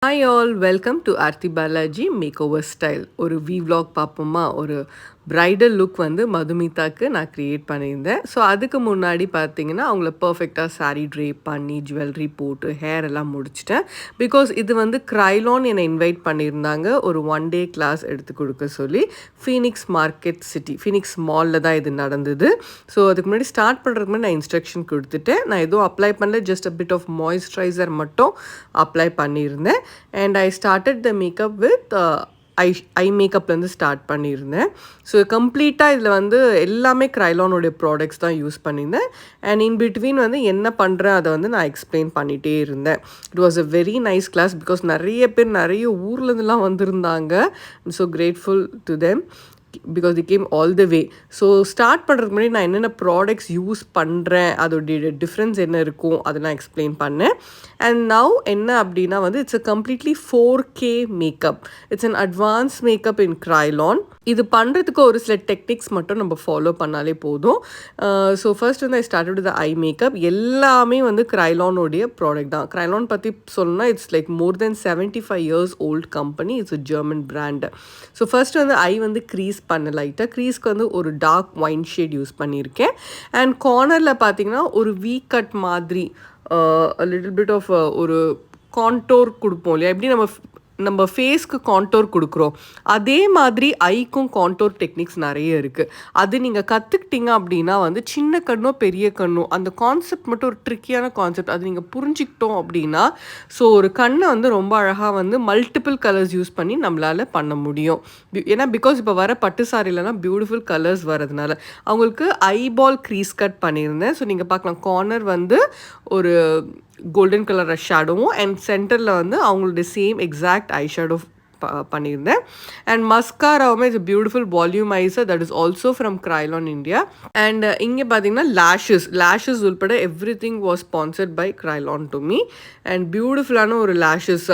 Hi all, welcome to Arthi Balaji Makeover Style. ஒரு vlog பார்ப்போமா? ஒரு பிரைடல் லுக் வந்து மதுமிதாக்கு நான் க்ரியேட் பண்ணியிருந்தேன். ஸோ அதுக்கு முன்னாடி பார்த்தீங்கன்னா அவங்கள பர்ஃபெக்டாக சாரீ ட்ரேப் பண்ணி ஜுவல்லரி போட்டு ஹேர் எல்லாம் முடிச்சிட்டேன். பிகாஸ் இது வந்து Kryolan என்னை இன்வைட் பண்ணியிருந்தாங்க ஒரு 1 day கிளாஸ் எடுத்து கொடுக்க சொல்லி. ஃபீனிக்ஸ் மார்க்கெட் சிட்டி ஃபீனிக்ஸ் மாலில் தான் இது நடந்தது. ஸோ அதுக்கு முன்னாடி ஸ்டார்ட் பண்ணுறதுக்கு முன்னாடி நான் இன்ஸ்ட்ரக்ஷன் கொடுத்துட்டேன். நான் எதுவும் அப்ளை பண்ணல, just a bit of moisturiser மட்டும் அப்ளை பண்ணியிருந்தேன். And I started the makeup with eye மேக்கப்லேருந்து ஸ்டார்ட் பண்ணியிருந்தேன். ஸோ கம்ப்ளீட்டாக இதில் வந்து எல்லாமே Kryolanோடைய ப்ராடக்ட்ஸ் தான் யூஸ் பண்ணியிருந்தேன். அண்ட் இன் பிட்வீன் வந்து என்ன பண்ணுறேன் அதை வந்து நான் எக்ஸ்பிளைன் பண்ணிகிட்டே இருந்தேன். It was a very nice class because நிறைய பேர் நிறைய ஊர்லேருந்துலாம் வந்திருந்தாங்க. I'm so grateful to them because they came all the way. So start பண்ணுறதுக்கு முன்னாடி நான் என்னென்ன ப்ராடக்ட்ஸ் யூஸ் பண்ணுறேன், அதோடைய டிஃப்ரென்ஸ் என்ன இருக்கும் அதெல்லாம் எக்ஸ்பிளைன் பண்ணேன். அண்ட் நவ் என்ன அப்படின்னா வந்து it's a completely 4K makeup. It's an advance makeup in Kryolan. இது பண்ணுறதுக்கு ஒரு சில டெக்னிக்ஸ் மட்டும் நம்ம ஃபாலோ பண்ணாலே போதும். ஸோ ஃபர்ஸ்ட் வந்து I started with eye makeup. எல்லாமே வந்து Kryolanோடைய ப்ராடக்ட் தான். Kryolan பற்றி சொல்லணும்னா it's like more than 75 years old company. It's a German brand. So first வந்து ஐ வந்து க்ரீஸ் பண்ண லைட்டாக க்ரீஸ்க்கு வந்து ஒரு டார்க் ஒயின் ஷேட் யூஸ் பண்ணியிருக்கேன். அண்ட் கார்னரில் பார்த்தீங்கன்னா ஒரு வீ கட் மாதிரி லிட்டில் பிட் ஆஃப் ஒரு கான்டோர் கொடுப்போம் இல்லையா, எப்படி நம்ம ஃபேஸ்க்கு கான்டோர் கொடுக்குறோம் அதே மாதிரி ஐக்கும் கான்டோர் டெக்னிக்ஸ் நிறைய இருக்குது. அது நீங்கள் கற்றுக்கிட்டீங்க அப்படின்னா வந்து சின்ன கண்ணோ பெரிய கண்ணோ அந்த கான்செப்ட் மட்டும் ஒரு ட்ரிக்கியான கான்செப்ட், அது நீங்கள் புரிஞ்சிக்கிட்டோம் அப்படின்னா ஸோ ஒரு கண்ணை வந்து ரொம்ப அழகாக வந்து மல்டிபிள் கலர்ஸ் யூஸ் பண்ணி நம்மளால் பண்ண முடியும். ஏன்னா பிகாஸ் இப்போ வர பட்டு சாரிலலாம் பியூட்டிஃபுல் கலர்ஸ் வரதுனால அவங்களுக்கு ஐபால் க்ரீஸ் கட் பண்ணியிருந்தேன். ஸோ நீங்கள் பார்க்கலாம் கார்னர் வந்து ஒரு கோல்டன் கலர் ஷேடோவும் அண்ட் சென்டரில் வந்து அவங்களுடைய சேம் எக்ஸாக்ட் ஐ ஷேடோ பண்ணியிருந்தேன். அண்ட் மஸ்காராவுமே it's beautiful volumiser that is also from Kryolan India. And இங்கே பார்த்தீங்கன்னா லேஷஸ் உள்பட everything was sponsored by Kryolan to me. And பியூட்டிஃபுல்லான ஒரு லேஷஸ்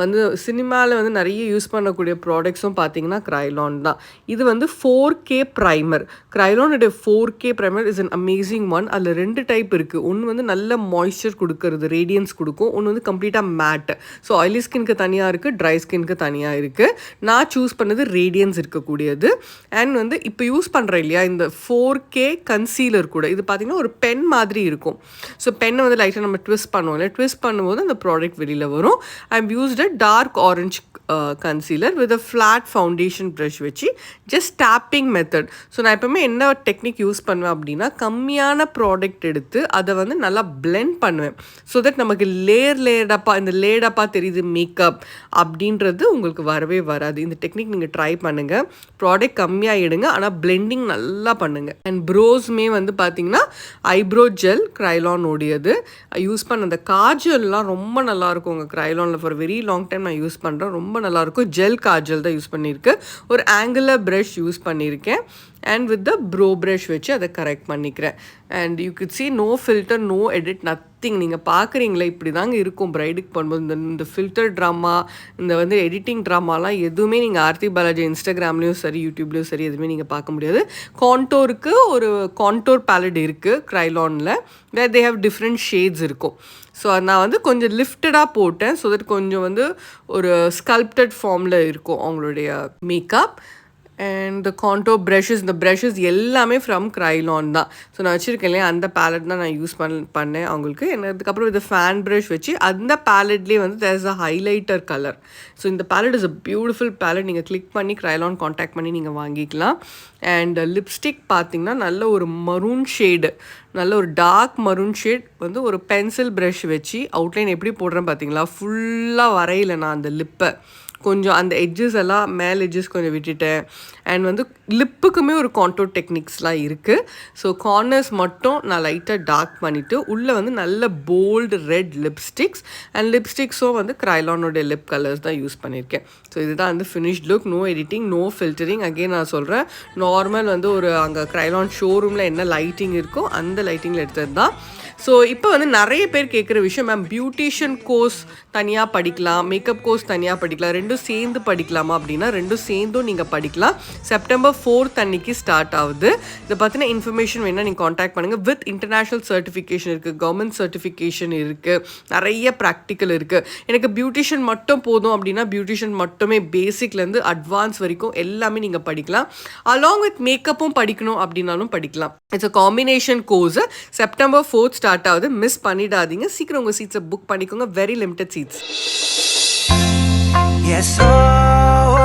வந்து சினிமாவில் வந்து நிறைய யூஸ் பண்ணக்கூடிய ப்ராடக்ட்ஸும் பார்த்தீங்கன்னா Kryolan தான். இது வந்து 4K ப்ரைமர். Kryolanோடைய 4K primer is an amazing one. அதில் 2 டைப் இருக்குது. ஒன்று வந்து நல்ல மாய்ஸ்சர் கொடுக்கறது, ரேடியன்ஸ் கொடுக்கும். ஒன்று வந்து கம்ப்ளீட்டாக மேட். ஸோ ஆயிலி ஸ்கின்க்கு தனியாக இருக்குது, ட்ரை ஸ்கின்க்கு தனியாக இருக்குது. நான் சூஸ் பண்ணது ரேடியன்ஸ் இருக்கக்கூடியது. அண்ட் வந்து இப்போ யூஸ் பண்ணுறேன் இல்லையா இந்த 4K கன்சீலர் கூட, இது பார்த்திங்கன்னா ஒரு பென் மாதிரி இருக்கும். ஸோ பென்னை வந்து லைட்டாக நம்ம ட்விஸ்ட் பண்ணுவோம் இல்லை, ட்விஸ்ட் பண்ணும்போது அந்த ப்ராடக்ட் வெளியில் வரும். I have used a dark orange concealer with a flat foundation brush வச்சு ஜஸ்ட் டேப்பிங் மெத்தட். ஸோ நான் எப்போவுமே என்ன டெக்னிக் யூஸ் பண்ணுவேன் அப்படின்னா கம்மியான ப்ராடக்ட் எடுத்து அதை வந்து நல்லா பிளெண்ட் பண்ணுவேன். ஸோ தட் நமக்கு லேயர்டப்பாக இந்த லேயர்டப்பாக தெரியுது மேக்கப் அப்படின்றது உங்களுக்கு வரவே வராது. இந்த டெக்னிக் நீங்கள் ட்ரை பண்ணுங்கள். ப்ராடக்ட் கம்மியாக எடுங்க, ஆனால் பிளெண்டிங் நல்லா பண்ணுங்கள். அண்ட் ப்ரோஸ்மே வந்து பார்த்தீங்கன்னா ஐப்ரோ ஜெல் Kryolanோடையது. யூஸ் பண்ண அந்த காஜல்லாம் ரொம்ப நல்லாயிருக்கும் உங்கள் Kryolanல. ஃபார் வெரி லாங் டைம் நான் யூஸ் பண்ணுறேன், ரொம்ப நல்லாயிருக்கும். ஜெல் காஜல் தான் யூஸ் பண்ணியிருக்கேன். ஒரு ஆங்குலர் ப்ரஷ் யூஸ் பண்ணியிருக்கேன். And with the brow brush வச்சு அதை கரெக்ட் பண்ணிக்கிறேன். And you could see no filter, no edit, nothing. நீங்கள் பார்க்குறீங்களா இப்படி தாங்க இருக்கும் ப்ரைடுக்கு பண்ணும்போது. இந்த ஃபில்டர் ட்ராமா, இந்த வந்து எடிட்டிங் ட்ராமாலாம் எதுவுமே நீங்கள் ஆர்த்தி பாலாஜி இன்ஸ்டாகிராம்லேயும் சரி யூடியூப்லேயும் சரி எதுவுமே நீங்கள் பார்க்க முடியாது. கான்டோருக்கு ஒரு கான்டோர் பேலட் இருக்குது Kryolanல, வேர் தே ஹேவ் டிஃப்ரெண்ட் ஷேட்ஸ் இருக்கும். ஸோ நான் வந்து கொஞ்சம் லிஃப்டடாக போட்டேன். ஸோ தட் கொஞ்சம் வந்து ஒரு ஸ்கல்ப்டட் ஃபார்மில் இருக்கும் அவங்களுடைய makeup. And the contour brushes, இந்த ப்ரஷஸ் எல்லாமே ஃப்ரம் Kryolan தான். ஸோ நான் வச்சுருக்கேன் இல்லையா அந்த பேலட் தான் நான் யூஸ் பண்ணேன் அவங்களுக்கு. அதுக்கப்புறம் இந்த ஃபேன் ப்ரஷ் வச்சு அந்த பேலட்லேயே வந்து there is a highlighter colour. So இந்த palette is a beautiful palette. நீங்கள் கிளிக் பண்ணி Kryolan காண்டாக்ட் பண்ணி நீங்கள் வாங்கிக்கலாம். அண்ட் லிப்ஸ்டிக் பார்த்திங்கன்னா நல்ல ஒரு மரூன் ஷேடு, நல்ல ஒரு டார்க் மரூன் ஷேட் வந்து ஒரு பென்சில் ப்ரஷ் வச்சு அவுட்லைன் எப்படி போடுறேன் பார்த்தீங்களா, ஃபுல்லாக வரையில நான் அந்த லிப்பை கொஞ்சம் அந்த எட்ஜஸ் எல்லாம் மேல் எட்ஜஸ் கொஞ்சம் விட்டுட்டேன். அண்ட் வந்து லிப்புக்குமே ஒரு கான்டோர் டெக்னிக்ஸ்லாம் இருக்குது. ஸோ கார்னர்ஸ் மட்டும் நான் லைட்டாக டார்க் பண்ணிவிட்டு உள்ளே வந்து நல்ல போல்டு ரெட் லிப்ஸ்டிக்ஸ். அண்ட் லிப்ஸ்டிக்ஸும் வந்து Kryolanோடைய லிப் கலர்ஸ் தான் யூஸ் பண்ணியிருக்கேன். ஸோ இதுதான் வந்து finished look. No editing, no filtering. Again நான் சொல்கிறேன், நார்மல் வந்து ஒரு அங்கே Kryolan ஷோரூமில் என்ன லைட்டிங் இருக்கோ அந்த லைட்டிங்கில் எடுத்தது தான். ஸோ இப்போ வந்து நிறைய பேர் கேட்குற விஷயம், மேம் பியூட்டிஷியன் கோர்ஸ் தனியாக படிக்கலாம், மேக்கப் கோர்ஸ் தனியாக படிக்கலாம், ரெண்டும் சேர்ந்து படிக்கலாமா அப்படின்னா ரெண்டும் சேர்ந்தும் நீங்கள் படிக்கலாம். செப்டம்பர் 4th அன்னைக்கு ஸ்டார்ட் ஆகுது. இதை பற்றின இன்ஃபர்மேஷன் வேணால் நீங்கள் காண்டாக்ட் பண்ணுங்கள். வித் இன்டர்நேஷ்னல் சர்டிஃபிகேஷன் இருக்குது, கவர்மெண்ட் சர்டிஃபிகேஷன் இருக்குது, நிறைய ப்ராக்டிக்கல் இருக்குது. எனக்கு பியூட்டிஷியன் மட்டும் போதும் அப்படின்னா பியூட்டிஷியன் மட்டுமே பேசிக்லேருந்து அட்வான்ஸ் வரைக்கும் எல்லாமே நீங்கள் படிக்கலாம். அலாங் வித் மேக்கப்பும் படிக்கணும் அப்படின்னாலும் படிக்கலாம். It's a combination course. September 4th start ஆகுது. மிஸ் பண்ணிடாதீங்க. சீக்கிரம் உங்கள் சீட்ஸை புக் பண்ணிக்கோங்க. Very limited seeds. Yes, oh,